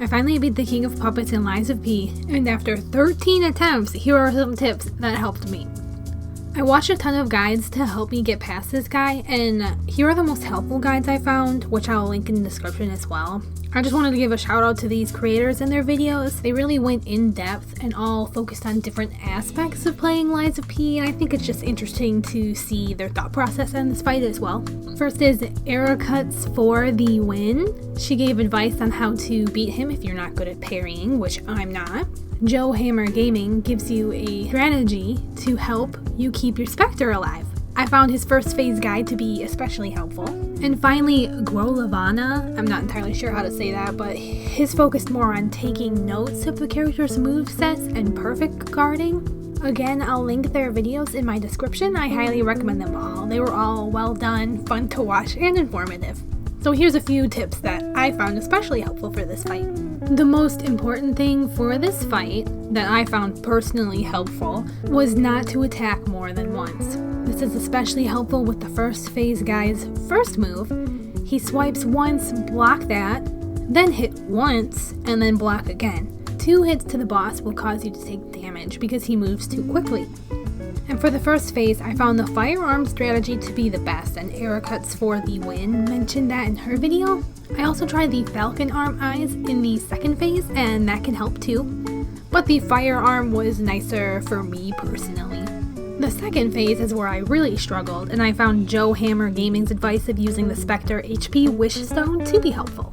I finally beat the King of Puppets in Lies of P, and after 13 attempts, here are some tips that helped me. I watched a ton of guides to help me get past this guy, and here are the most helpful guides I found, which I'll link in the description as well. I just wanted to give a shout out to these creators and their videos. They really went in depth and all focused on different aspects of playing Lies of P, and I think it's just interesting to see their thought process in this fight as well. First is Eracuts for the win. She gave advice on how to beat him if you're not good at parrying, which I'm not. Joe Hammer Gaming gives you a strategy to help you keep your Spectre alive. I found his first phase guide to be especially helpful. And finally, Grolavana, I'm not entirely sure how to say that, but his focused more on taking notes of the character's movesets and perfect guarding. Again, I'll link their videos in my description. I highly recommend them all. They were all well done, fun to watch, and informative. So here's a few tips that I found especially helpful for this fight. The most important thing for this fight that I found personally helpful was not to attack more than once. This is especially helpful with the first phase guy's first move. He swipes once, block that, then hit once, and then block again. 2 hits to the boss will cause you to take damage because he moves too quickly. And for the first phase, I found the firearm strategy to be the best, and Eracuts for the win mentioned that in her video. I also tried the Falcon Arm Eyes in the second phase, and that can help too. But the firearm was nicer for me personally. The second phase is where I really struggled, and I found Joe Hammer Gaming's advice of using the Spectre HP Wish Stone to be helpful.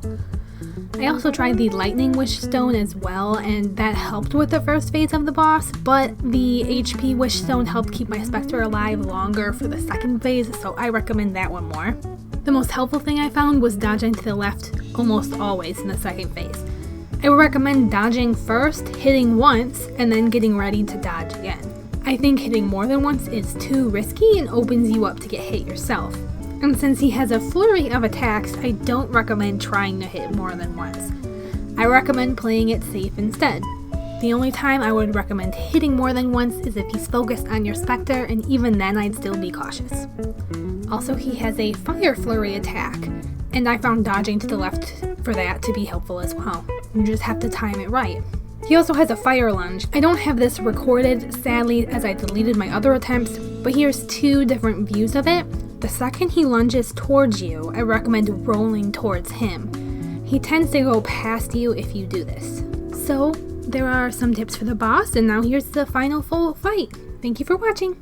I also tried the Lightning Wish Stone as well, and that helped with the first phase of the boss, but the HP Wish Stone helped keep my Spectre alive longer for the second phase, so I recommend that one more. The most helpful thing I found was dodging to the left almost always in the second phase. I would recommend dodging first, hitting once, and then getting ready to dodge again. I think hitting more than once is too risky and opens you up to get hit yourself. And since he has a flurry of attacks, I don't recommend trying to hit more than once. I recommend playing it safe instead. The only time I would recommend hitting more than once is if he's focused on your Spectre, and even then I'd still be cautious. Also, he has a fire flurry attack, and I found dodging to the left for that to be helpful as well. You just have to time it right. He also has a fire lunge. I don't have this recorded, sadly, as I deleted my other attempts, but here's 2 different views of it. The second he lunges towards you, I recommend rolling towards him. He tends to go past you if you do this. So, there are some tips for the boss, and now here's the final full fight. Thank you for watching!